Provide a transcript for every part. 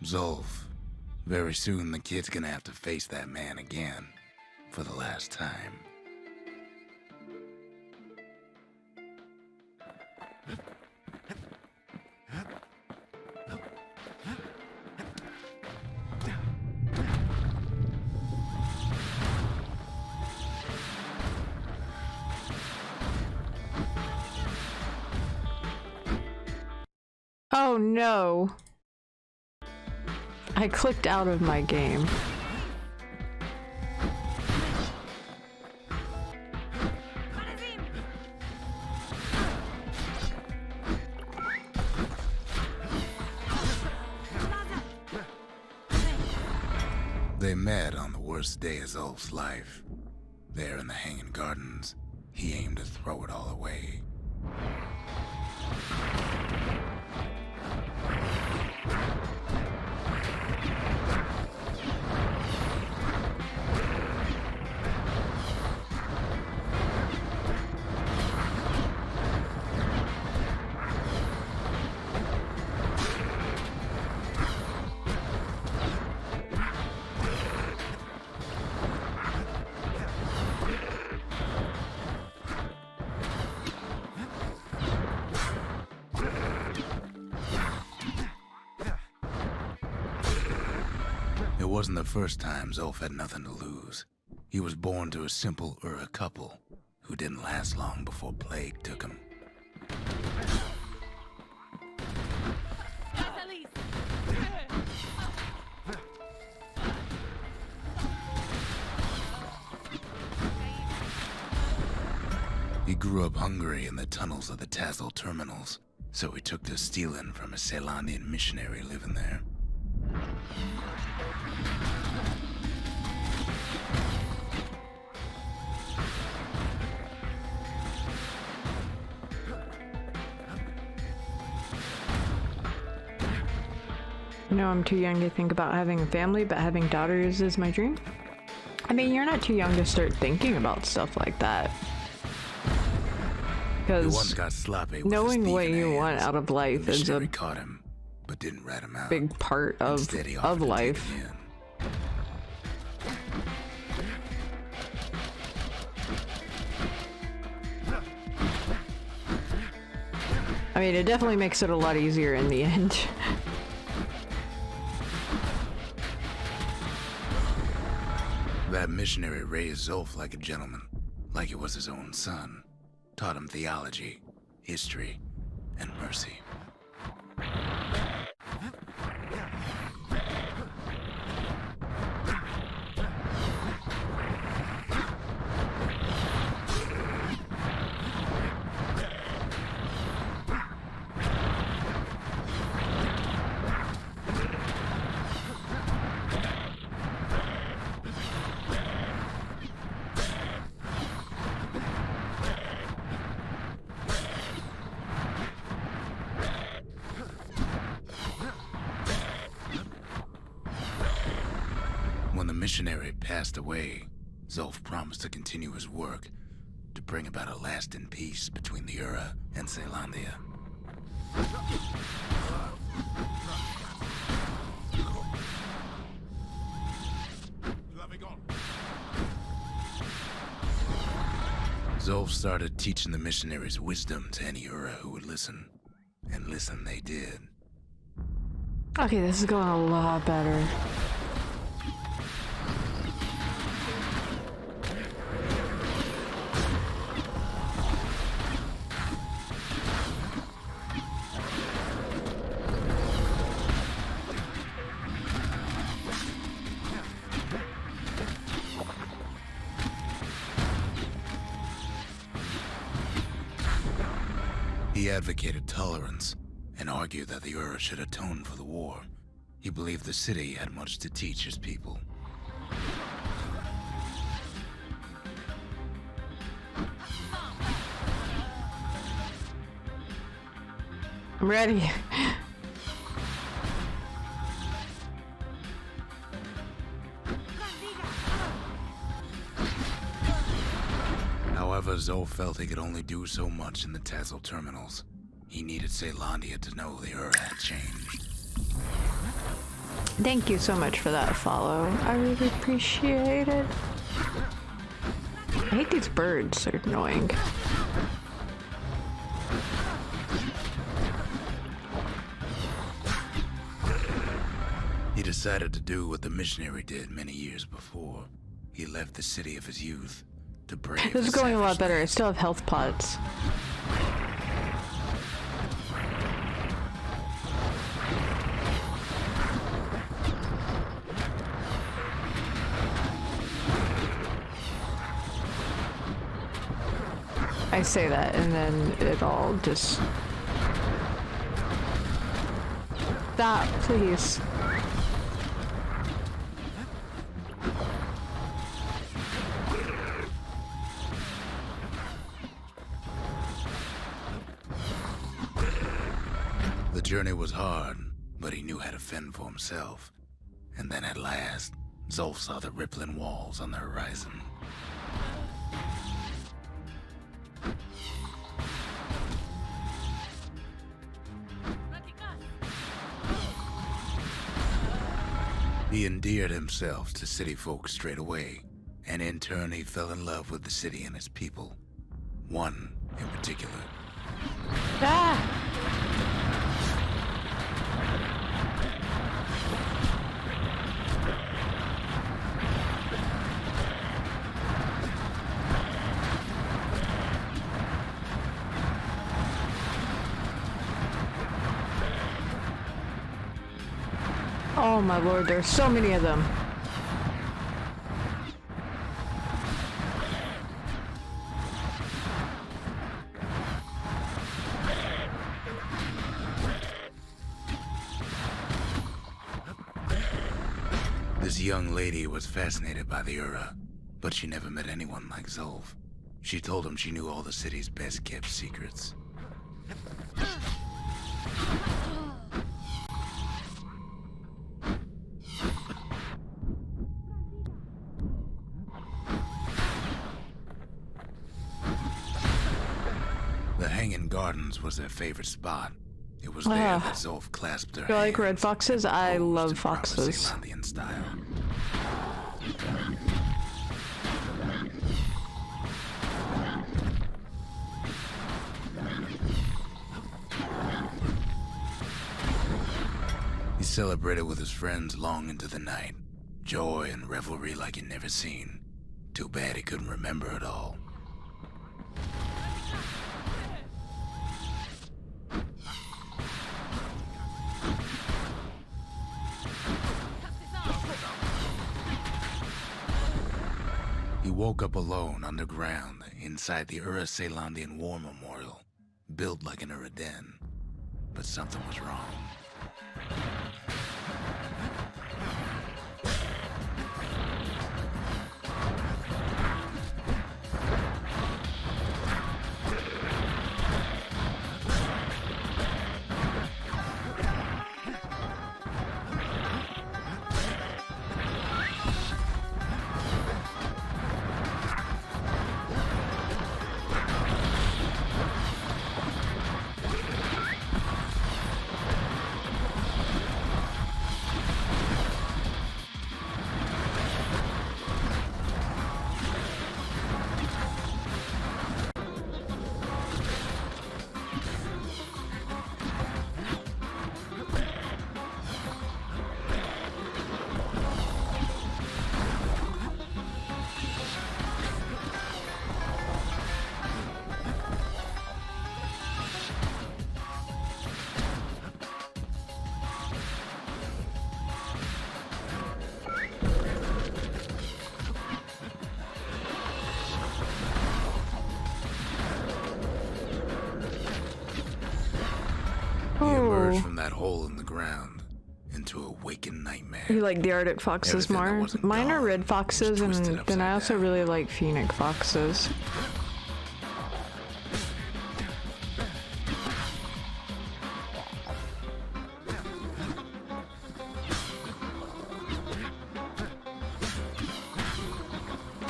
Zulf. Very soon the kid's gonna have to face that man again. For the last time. Oh no. I clicked out of my game. They met on the worst day of Zulf's life. There in the Hanging Gardens, he aimed to throw it all away. It wasn't the first time Zulf had nothing to lose. He was born to a simple Ura couple who didn't last long before plague took him. He grew up hungry in the tunnels of the Tassel terminals, so he took to stealing from a Ceylonian missionary living there. You know, I'm too young to think about having a family, but having daughters is my dream. I mean, you're not too young to start thinking about stuff like that. Because knowing what you want out of life is a caught him, but didn't rat him out. big part of life. I mean, it definitely makes it a lot easier in the end. That missionary raised Zulf like a gentleman, like it was his own son. Taught him theology, history, and mercy. When the missionary passed away, Zulf promised to continue his work to bring about a lasting peace between the Ura and Ceylondia. Zulf started teaching the missionaries wisdom to any Ura who would listen, and listen they did. Okay, this is going a lot better. He advocated tolerance and argued that the Ura should atone for the war. He believed the city had much to teach his people. I'm ready. However, Zulf felt he could only do so much in the Tassel terminals. He needed Ceylondia to know the Ura had changed. Thank you so much for that follow. I really appreciate it. I hate these birds, they're annoying. He decided to do what the missionary did many years before. He left the city of his youth to brave This is the going a lot savage better. I land. still have health pots. I say that and then it all just... Stop, please. The journey was hard, but he knew how to fend for himself. And then at last, Zulf saw the rippling walls on the horizon. He endeared himself to city folk straight away, and in turn he fell in love with the city and its people. One in particular. Ah! Oh my lord, there's so many of them. This young lady was fascinated by the Ura, but she never met anyone like Zulf. She told him she knew all the city's best-kept secrets. The Hanging Gardens was their favorite spot. It was there that Zulf clasped her You like red hands, foxes? I posed love in proper foxes. Ceylonian style. He celebrated with his friends long into the night. Joy and revelry like he'd never seen. Too bad he couldn't remember it all. He woke up alone underground inside the Ura Ceylonian War Memorial, built like an Ura den. But something was wrong. He emerged from that hole in the ground into a waking nightmare. You like the Arctic foxes Everything that more? wasn't Mine are gone red was foxes, and twisted then upside I also down. really like phoenix foxes.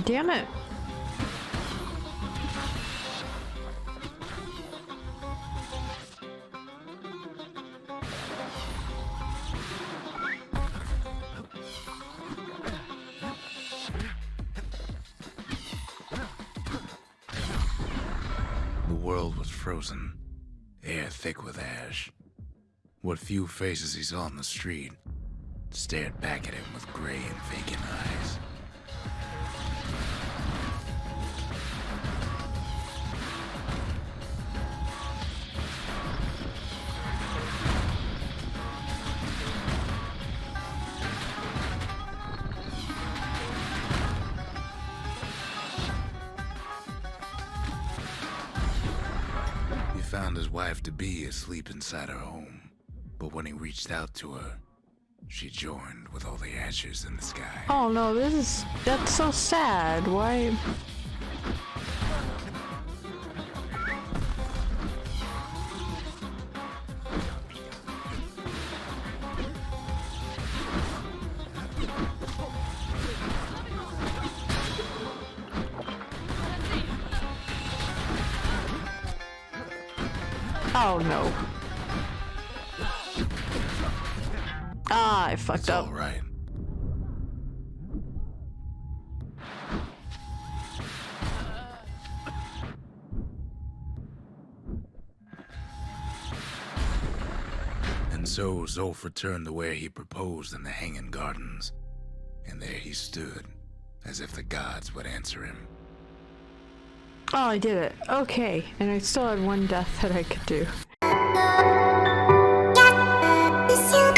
Damn it. world was frozen, air thick with ash. What few faces he saw on the street stared back at him with gray and vacant eyes. He found his wife-to-be asleep inside her home, but when he reached out to her, she joined with all the ashes in the sky. Oh no, that's so sad. Why? Oh no. Ah, I fucked It's up. all right. And so Zulf returned to where he proposed in the Hanging Gardens. And there he stood, as if the gods would answer him. Oh, I did it. Okay, and I still had one death that I could do. Bastion.